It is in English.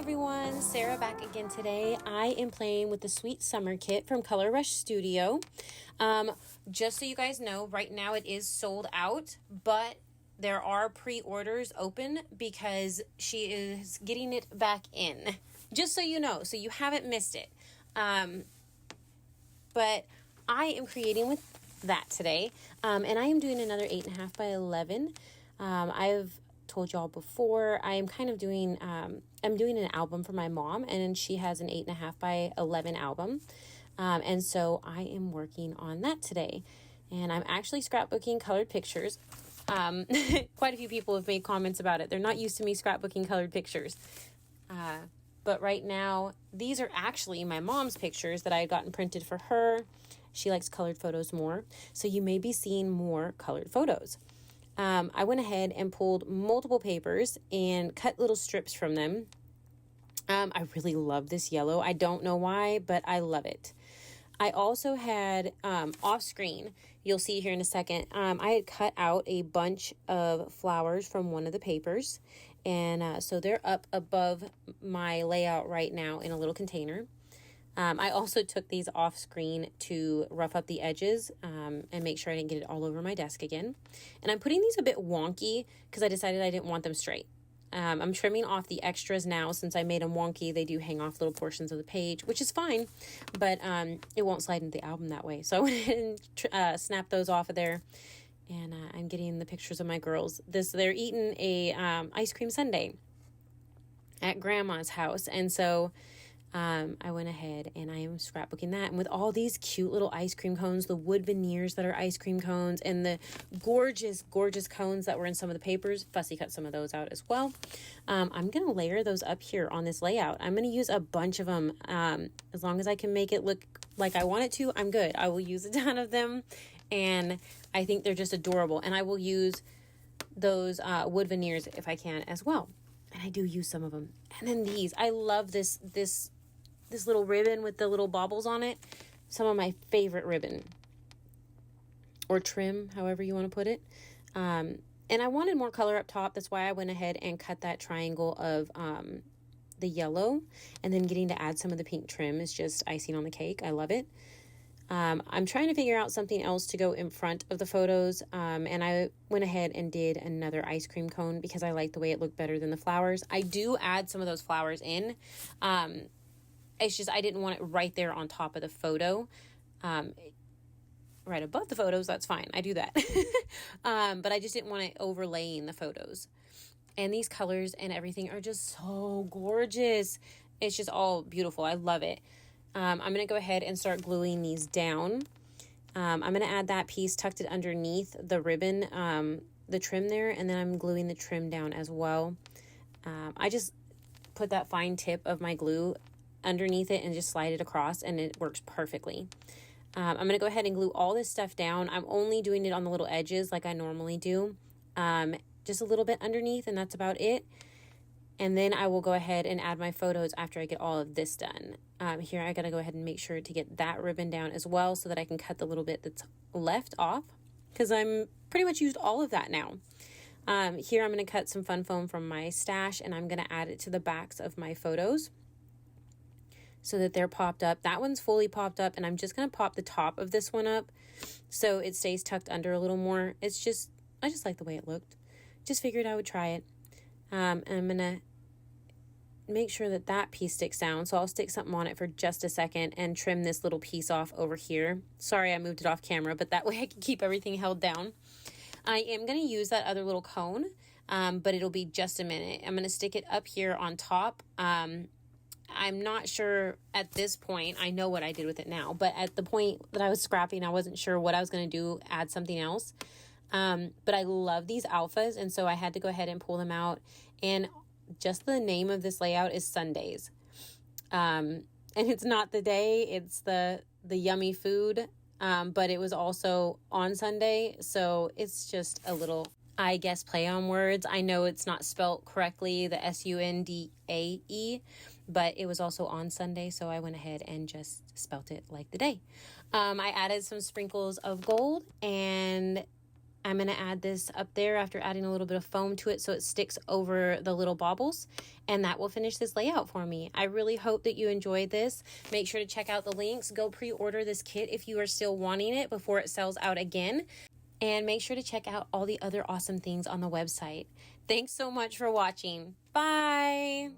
everyone, Sarah back again today. I am playing with the Sweet Summer Kit from Color Rush Studio. Just so you guys know, right now it is sold out, but there are pre-orders open because she is getting it back in. Just so you know, so you haven't missed it. But I am creating with that today, and I am doing another 8.5 by 11. I've told y'all before, I am kind of doing, I'm doing an album for my mom, and she has an 8.5 by 11 album. And so I am working on that today, and I'm actually scrapbooking colored pictures. Quite a few people have made comments about it. They're not used to me scrapbooking colored pictures. But right now, these are actually my mom's pictures that I had gotten printed for her. She likes colored photos more, so you may be seeing more colored photos. I went ahead and pulled multiple papers and cut little strips from them. I really love this yellow. I don't know why, but I love it. I also had, off screen, you'll see here in a second, I had cut out a bunch of flowers from one of the papers. And so they're up above my layout right now in a little container. I also took these off screen to rough up the edges and make sure I didn't get it all over my desk again. And I'm putting these a bit wonky because I decided I didn't want them straight. I'm trimming off the extras now since I made them wonky. They do hang off little portions of the page, which is fine, but it won't slide into the album that way. So I went ahead and snapped those off of there. And I'm getting the pictures of my girls. They're eating a ice cream sundae at Grandma's house. And so I went ahead and I am scrapbooking that. And with all these cute little ice cream cones, the wood veneers that are ice cream cones, and the gorgeous, gorgeous cones that were in some of the papers, Fussy cut some of those out as well. I'm going to layer those up here on this layout. I'm going to use a bunch of them. As long as I can make it look like I want it to, I'm good. I will use a ton of them. And I think they're just adorable. And I will use those wood veneers if I can as well. And I do use some of them. And then these, I love this little ribbon with the little baubles on it. Some of my favorite ribbon or trim, however you want to put it. And I wanted more color up top. That's why I went ahead and cut that triangle of the yellow, and then getting to add some of the pink trim is just icing on the cake. I love it. I'm trying to figure out something else to go in front of the photos. And I went ahead and did another ice cream cone because I like the way it looked better than the flowers. I do add some of those flowers in. It's just I didn't want it right there on top of the photo. Right above the photos, that's fine. I do that. But I just didn't want it overlaying the photos. And these colors and everything are just so gorgeous. It's just all beautiful. I love it. I'm going to go ahead and start gluing these down. I'm going to add that piece, tucked it underneath the ribbon, the trim there, and then I'm gluing the trim down as well. I just put that fine tip of my glue underneath it and just slide it across, and it works perfectly. I'm going to go ahead and glue all this stuff down. I'm only doing it on the little edges like I normally do, just a little bit underneath, and that's about it. And then I will go ahead and add my photos after I get all of this done. Here I got to go ahead and make sure to get that ribbon down as well so that I can cut the little bit that's left off, because I'm pretty much used all of that now. Here I'm going to cut some fun foam from my stash, and I'm going to add it to the backs of my photos so that they're popped up. That one's fully popped up, and I'm just going to pop the top of this one up so it stays tucked under a little more. I just like the way it looked. Just figured I would try it. And I'm going to make sure that that piece sticks down. So I'll stick something on it for just a second and trim this little piece off over here. Sorry, I moved it off camera, but that way I can keep everything held down. I am going to use that other little cone, but it'll be just a minute. I'm going to stick it up here on top. I'm not sure at this point. I know what I did with it now, but at the point that I was scrapping, I wasn't sure what I was going to do, add something else. But I love these alphas, and so I had to go ahead and pull them out. And just the name of this layout is Sundays. And it's not the day, it's the yummy food. But it was also on Sunday, so it's just a little, I guess, play on words. I know it's not spelt correctly, the Sundae, but it was also on Sunday, so I went ahead and just spelt it like the day. I added some sprinkles of gold, and I'm going to add this up there after adding a little bit of foam to it so it sticks over the little baubles, and that will finish this layout for me. I really hope that you enjoyed this. Make sure to check out the links. Go pre-order this kit if you are still wanting it before it sells out again. And make sure to check out all the other awesome things on the website. Thanks so much for watching. Bye!